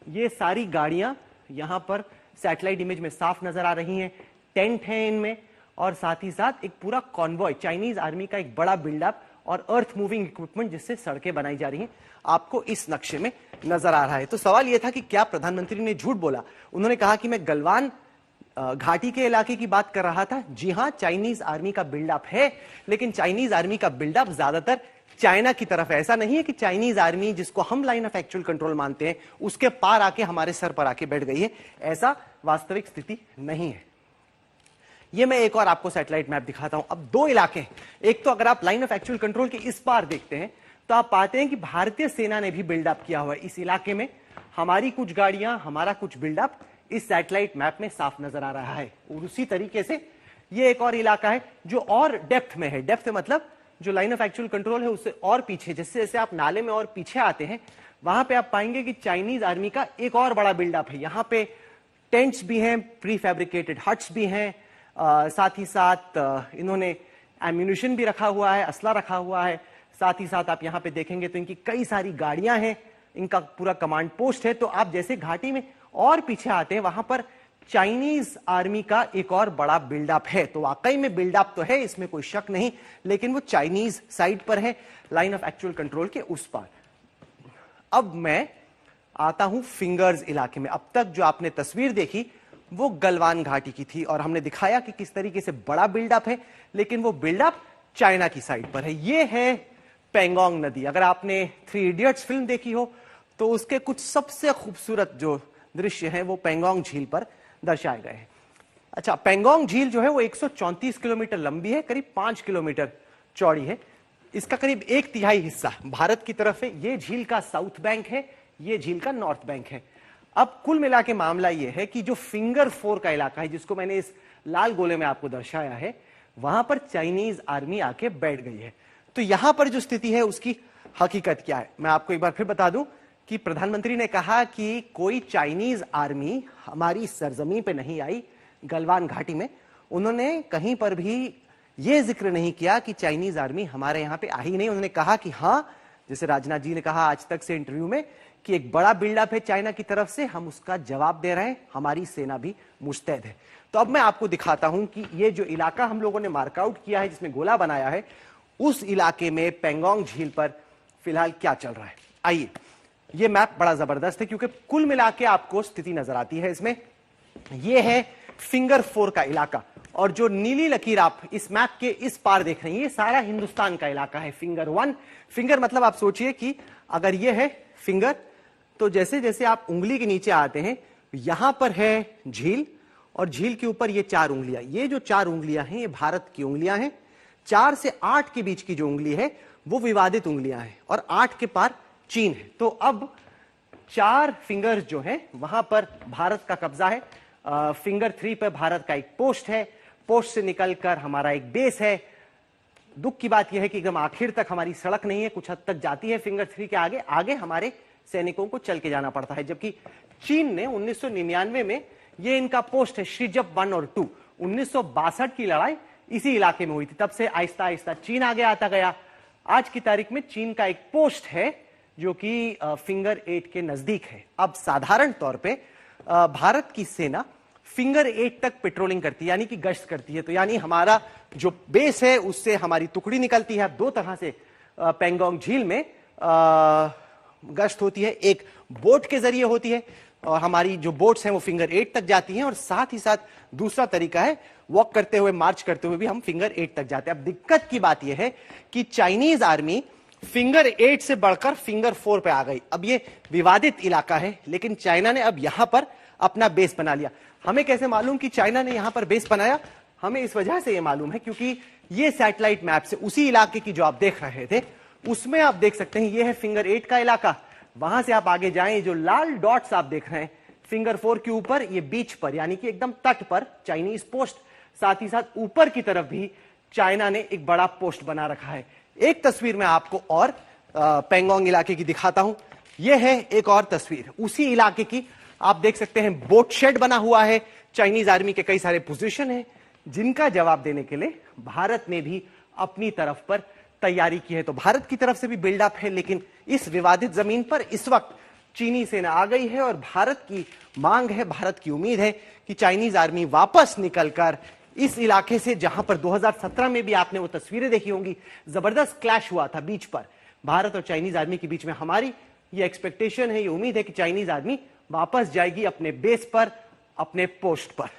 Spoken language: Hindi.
ये सारी गाड़ियां यहां पर सैटेलाइट इमेज में साफ नजर आ रही हैं, टेंट है इनमें, और साथ ही साथ एक पूरा कॉन्वॉय, चाइनीज आर्मी का एक बड़ा बिल्डअप और अर्थ मूविंग इक्विपमेंट जिससे सड़कें बनाई जा रही हैं, आपको इस नक्शे में नजर आ रहा है। तो सवाल यह था कि क्या प्रधानमंत्री ने झूठ बोला? उन्होंने कहा कि मैं गलवान घाटी के इलाके की बात कर रहा था। जी हां, चाइनीज आर्मी का बिल्डअप है, लेकिन चाइनीज आर्मी का बिल्डअप ज्यादातर चाइना की तरफ है। ऐसा नहीं है कि चाइनीज आर्मी जिसको हम लाइन ऑफ एक्चुअल कंट्रोल मानते हैं उसके पार आके हमारे सर पर आके बैठ गई है, ऐसा वास्तविक स्थिति नहीं है। ये मैं एक और आपको सैटेलाइट मैप दिखाता हूं। अब दो इलाके हैं, एक तो अगर आप लाइन ऑफ एक्चुअल कंट्रोल के इस पार देखते हैं तो आप पाते हैं कि भारतीय सेना ने भी बिल्डअप किया हुआ है इस इलाके में। हमारी कुछ गाड़ियां, हमारा कुछ बिल्डअप इस सैटेलाइट मैप में साफ नजर आ रहा है। और उसी तरीके से ये एक और इलाका है जो और डेप्थ में है। डेप्थ मतलब जो लाइन ऑफ एक्चुअल कंट्रोल है उससे और पीछे, जैसे जैसे आप नाले में और पीछे आते हैं वहां पे आप पाएंगे कि चाइनीज आर्मी का एक और बड़ा बिल्डअप है। यहां पे टेंट्स भी हैं, प्री फैब्रिकेटेड हट्स भी हैं, साथ ही साथ इन्होंने एम्यूनिशन भी रखा हुआ है, असला रखा हुआ है। साथ ही साथ आप यहां पे देखेंगे तो इनकी कई सारी गाड़ियां हैं, इनका पूरा कमांड पोस्ट है। तो आप जैसे घाटी में और पीछे आते हैं वहां पर चाइनीज आर्मी का एक और बड़ा बिल्डअप है। तो वाकई में बिल्डअप तो है, इसमें कोई शक नहीं, लेकिन वो चाइनीज साइड पर है, लाइन ऑफ एक्चुअल कंट्रोल के उस पार। अब मैं आता हूं फिंगर्स इलाके में। अब तक जो आपने तस्वीर देखी वो गलवान घाटी की थी और हमने दिखाया कि किस तरीके से बड़ा बिल्डअप है, लेकिन वो बिल्डअप चाइना की साइड पर है। ये है पेंगोंग नदी। अगर आपने 3 इडियट्स फिल्म देखी हो तो उसके कुछ सबसे खूबसूरत जो दृश्य हैं वो पेंगोंग झील पर दर्शाए गए हैं। अच्छा, पेंगोंग झील जो है वो 134 किलोमीटर लंबी है, करीब 5 किलोमीटर चौड़ी है। इसका करीब 1/3 हिस्सा भारत की तरफ है। ये झील का साउथ बैंक है, ये झील का नॉर्थ बैंक है। अब कुल मिला के मामला यह है कि जो फिंगर 4 का इलाका है, जिसको मैंने इस लाल गोले में आपको दर्शाया है, वहां पर चाइनीज आर्मी आके बैठ गई है। तो यहां पर जो स्थिति है उसकी हकीकत क्या है, मैं आपको एक बार फिर बता दूं कि प्रधानमंत्री ने कहा कि कोई चाइनीज आर्मी हमारी सरजमीन पे नहीं आई गलवान घाटी में। उन्होंने कहीं पर भी यह जिक्र नहीं किया कि चाइनीज आर्मी हमारे यहां पे आई नहीं। उन्होंने कहा कि हां, जैसे राजनाथ जी ने कहा आज तक से इंटरव्यू में कि एक बड़ा बिल्डअप है चाइना की तरफ से, हम उसका जवाब दे रहे हैं, हमारी सेना भी मुस्तैद है। तो अब मैं आपको दिखाता हूं कि ये जो इलाका हम लोगों ने मार्कआउट किया है, जिसमें गोला बनाया है, उस इलाके में पेंगोंग झील पर फिलहाल क्या चल रहा है। आइए, ये मैप बड़ा जबरदस्त है क्योंकि कुल मिला के आपको स्थिति नजर आती है इसमें। यह है फिंगर 4 का इलाका, और जो नीली लकीर आप इस मैप के इस पार देख रहे हैं ये सारा हिंदुस्तान का इलाका है। फिंगर 1, फिंगर मतलब आप सोचिए कि अगर ये है फिंगर, तो जैसे जैसे आप उंगली के नीचे आते हैं यहां पर है झील, और झील के ऊपर ये 4 उंगलियां, ये जो 4 उंगलियां हैं ये भारत की उंगलियां हैं। 4 से 8 के बीच की जो उंगली है वो विवादित उंगलियां हैं, और 8 के पार चीन है। तो अब 4 फिंगर्स जो हैं वहां पर भारत का कब्जा है। फिंगर 3 पर भारत का एक पोस्ट है, पोस्ट से निकलकर हमारा एक बेस है। दुख की बात यह है कि एकदम आखिर तक हमारी सड़क नहीं है, कुछ हद तक जाती है फिंगर 3 के आगे, आगे हमारे सैनिकों को चल के जाना पड़ता है। जबकि चीन ने 1999 में ये इनका पोस्ट है श्रीजप 1 और 2। 1962 की लड़ाई इसी इलाके में हुई थी, तब से आहिस्ता आहिस्ता चीन आगे आता गया। आज की तारीख में चीन का एक पोस्ट है जो कि फिंगर 8 के नजदीक है। अब साधारण तौर पे भारत की सेना फिंगर 8 तक पेट्रोलिंग करती है, यानी कि गश्त करती है। तो यानी हमारा जो बेस है उससे हमारी टुकड़ी निकलती है। 2 तरह से पेंगोंग झील में गश्त होती है, एक बोट के जरिए होती है, और हमारी जो बोट्स हैं वो फिंगर 8 तक जाती हैं, और साथ ही साथ दूसरा तरीका है वॉक करते हुए, मार्च करते हुए भी हम फिंगर 8 तक जाते हैं। अब दिक्कत की बात यह है कि चाइनीज आर्मी फिंगर 8 से बढ़कर फिंगर 4 पे आ गई। अब ये विवादित इलाका है, लेकिन चाइना ने अब यहां पर अपना बेस बना लिया। हमें कैसे मालूम कि चाइना ने यहां पर बेस बनाया? हमें इस वजह से यह मालूम है क्योंकि ये सैटेलाइट मैप से उसी इलाके की जो आप देख रहे थे उसमें आप देख सकते हैं ये है फिंगर 8 का इलाका। वहां से आप आगे जाएं, जो लाल डॉट्स आप देख रहे हैं फिंगर 4 के ऊपर, ये बीच पर यानी कि एकदम तट पर चाइनीज पोस्ट, साथ ही साथ ऊपर की तरफ भी चाइना ने एक बड़ा पोस्ट बना रखा है। एक तस्वीर मैं आपको और पेंगोंग इलाके की दिखाता हूं। यह है एक और तस्वीर उसी इलाके की। आप देख सकते हैं बोट शेड बना हुआ है, चाइनीज आर्मी के कई सारे पोजीशन हैं जिनका जवाब देने के लिए भारत ने भी अपनी तरफ पर तैयारी की है। तो भारत की तरफ से भी बिल्डअप है, लेकिन इस विवादित जमीन पर इस वक्त चीनी सेना आ गई है और भारत की मांग है, भारत की उम्मीद है कि चाइनीज आर्मी वापस निकलकर इस इलाके से, जहां पर 2017 में भी आपने वो तस्वीरें देखी होंगी, जबरदस्त क्लैश हुआ था बीच पर भारत और चाइनीज आर्मी के बीच में। हमारी ये एक्सपेक्टेशन है, ये उम्मीद है कि चाइनीज आर्मी वापस जाएगी अपने बेस पर, अपने पोस्ट पर।